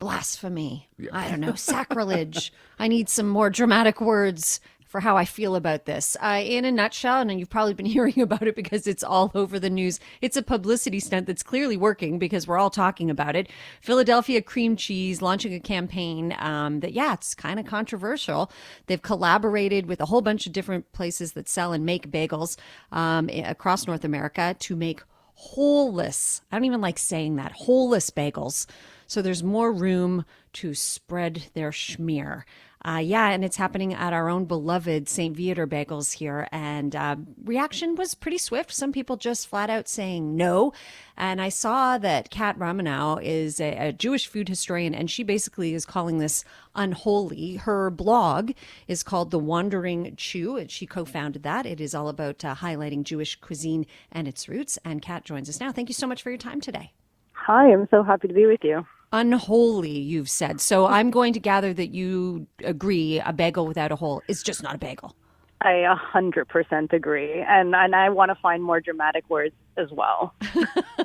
blasphemy. Yeah. I don't know, sacrilege. I need some more dramatic words for how I feel about this. In a nutshell, and you've probably been hearing about it because it's all over the news, it's a publicity stunt that's clearly working because we're all talking about it. Philadelphia Cream Cheese launching a campaign it's kind of controversial. They've collaborated with a whole bunch of different places that sell and make bagels across North America to make wholeless, I don't even like saying that, wholeless bagels. So there's more room to spread their schmear. And it's happening at our own beloved St. Viator Bagels here. And reaction was pretty swift. Some people just flat out saying no. And I saw that Kat Romanow is a Jewish food historian, and she basically is calling this unholy. Her blog is called The Wandering Jew, and she co-founded that. It is all about highlighting Jewish cuisine and its roots. And Kat joins us now. Thank you so much for your time today. Hi, I'm so happy to be with you. Unholy, you've said. So I'm going to gather that you agree a bagel without a hole is just not a bagel. I 100% agree. And I want to find more dramatic words as well.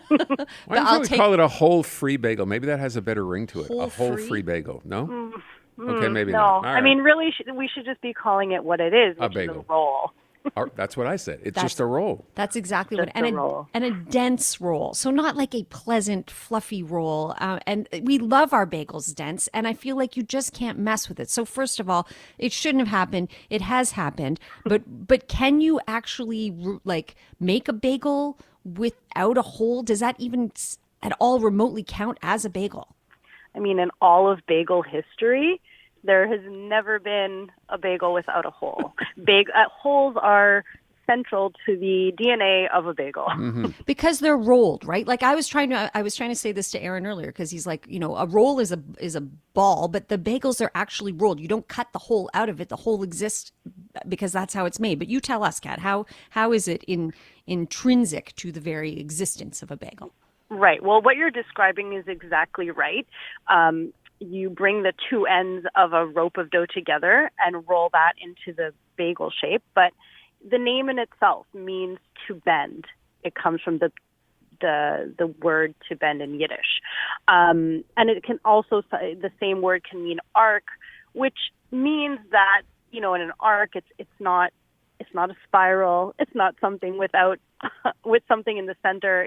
Why don't you call it a whole free bagel? Maybe that has a better ring to it. A whole free bagel. No? Okay, maybe no. not. All right. I mean, really, we should just be calling it what it is, which is a roll. That's what I said. It's just a roll. That's exactly just what, roll. And a dense roll. So not like a pleasant, fluffy roll. And we love our bagels dense, and I feel like you just can't mess with it. So first of all, it shouldn't have happened. It has happened. But can you actually like make a bagel without a hole? Does that even at all remotely count as a bagel? I mean, in all of bagel history, there has never been a bagel without a hole. Holes are central to the DNA of a bagel. Mm-hmm. Because they're rolled, right? Like I was trying to say this to Aaron earlier because he's like, a roll is a ball, but the bagels are actually rolled. You don't cut the hole out of it. The hole exists because that's how it's made. But you tell us, Kat, how is it intrinsic to the very existence of a bagel? Right. Well, what you're describing is exactly right. You bring the two ends of a rope of dough together and roll that into the bagel shape. But the name in itself means to bend. It comes from the word to bend in Yiddish. And it can also, the same word can mean arc, which means that, in an arc, it's not a spiral. It's not something with something in the center.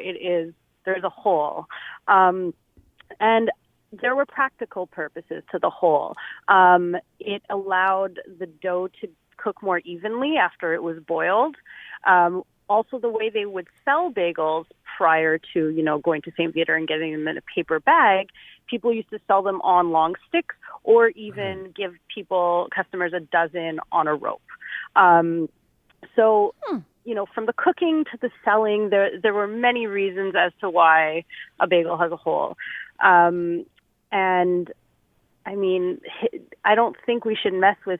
There's a hole. And there were practical purposes to the hole. It allowed the dough to cook more evenly after it was boiled. Also, the way they would sell bagels prior to, going to St. Viator and getting them in a paper bag, people used to sell them on long sticks or even give customers a dozen on a rope. From the cooking to the selling, there were many reasons as to why a bagel has a hole. And I mean, I don't think we should mess with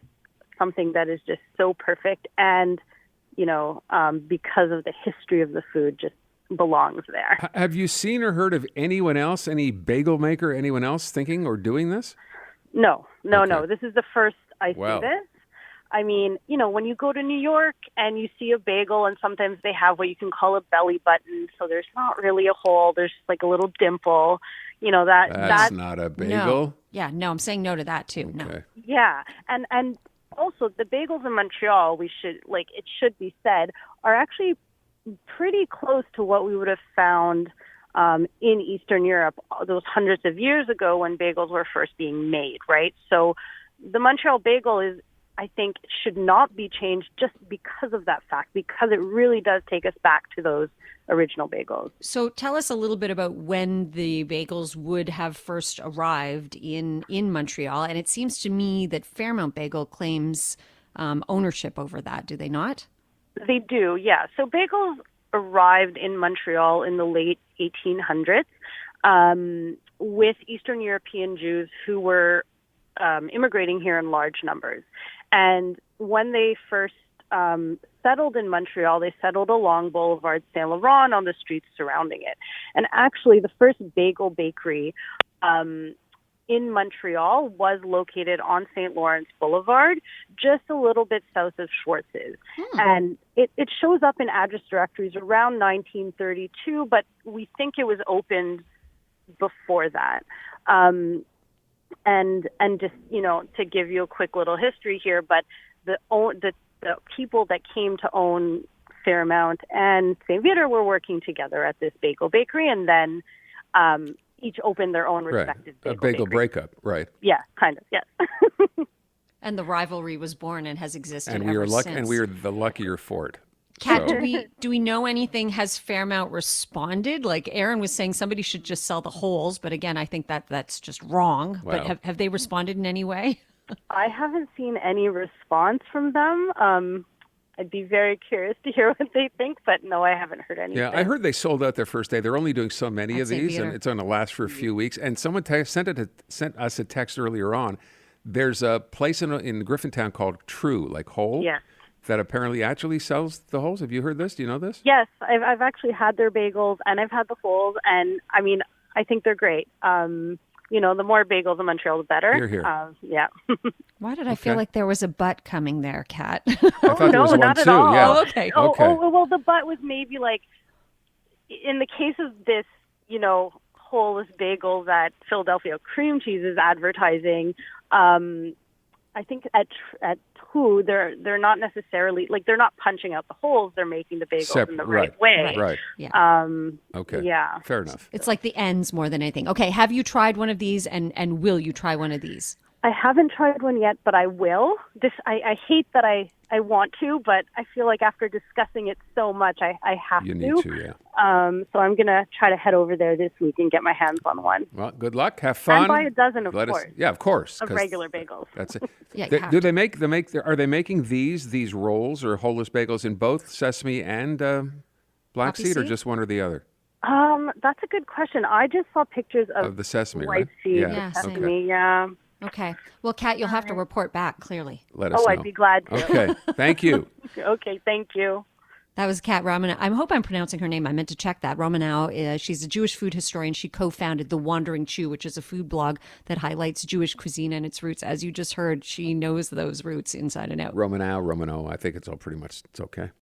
something that is just so perfect and, because of the history of the food, just belongs there. Have you seen or heard of anyone else, any bagel maker, anyone else thinking or doing this? No. Okay. This is the first I see this. I mean, when you go to New York and you see a bagel, and sometimes they have what you can call a belly button, so there's not really a hole, there's like a little dimple. That's not a bagel. No. Yeah, no, I'm saying no to that too. Okay. No. Yeah, and also the bagels in Montreal, it should be said, are actually pretty close to what we would have found in Eastern Europe those hundreds of years ago when bagels were first being made, right? So the Montreal bagel I think, should not be changed just because of that fact, because it really does take us back to those original bagels. So tell us a little bit about when the bagels would have first arrived in Montreal. And it seems to me that Fairmount Bagel claims ownership over that, do they not? They do, yeah. So bagels arrived in Montreal in the late 1800s with Eastern European Jews who were immigrating here in large numbers. And when they first settled in Montreal, they settled along Boulevard Saint Laurent on the streets surrounding it. And actually, the first bagel bakery in Montreal was located on St. Lawrence Boulevard, just a little bit south of Schwartz's. And it shows up in address directories around 1932, but we think it was opened before that. and just, to give you a quick little history here, but the people that came to own Fairmount and St. Viator were working together at this bagel bakery, and then each opened their own respective bagel a bagel bakery. breakup, right? Yeah, kind of, yes. And the rivalry was born and has existed And ever since. And we are the luckier for it. Kat, do we know anything? Has Fairmount responded? Like Aaron was saying, somebody should just sell the holes, but again, I think that's just wrong. Well, but have they responded in any way? I haven't seen any response from them. I'd be very curious to hear what they think, but no, I haven't heard anything. Yeah, I heard they sold out their first day. They're only doing so many of these, and it's going to last for a few weeks. And someone sent us a text earlier on. There's a place in Griffintown called True, like Whole, that apparently actually sells the holes. Have you heard this? Do you know this? Yes, I've actually had their bagels, and I've had the holes, and I mean, I think they're great. The more bagels in Montreal, the better. Hear, hear. Yeah. Why did I feel like there was a butt coming there, Kat? I thought there was one not too. at all. Yeah. Oh, okay. Oh, well, the butt was maybe like, in the case of this, whole bagel that Philadelphia Cream Cheese is advertising. I think at True, they're not necessarily they're not punching out the holes. They're making the bagels in the right way. Right. Yeah. Okay. Yeah. Fair enough. It's like the ends more than anything. Okay. Have you tried one of these, and will you try one of these? I haven't tried one yet, but I will. I hate that I want to, but I feel like after discussing it so much, I have to. You need to, yeah. So I'm going to try to head over there this week and get my hands on one. Well, good luck. Have fun. And buy a dozen, of course. Yeah, of course. Of regular bagels. That's it. Yeah, Do they are they making these rolls or holeless bagels in both sesame and black Poppy seed, or seed? just one or the other? That's a good question. I just saw pictures of the sesame, white right? seed, Yeah, sesame. same. Yeah. Okay. Well, Kat, you'll have to report back, clearly. Let us know. I'd be glad to. Okay. Thank you. Okay, thank you. That was Kat Romanow. I hope I'm pronouncing her name. I meant to check that. Romanow, she's a Jewish food historian. She co-founded The Wandering Jew, which is a food blog that highlights Jewish cuisine and its roots. As you just heard, she knows those roots inside and out. Romanow. I think it's all pretty much, it's okay.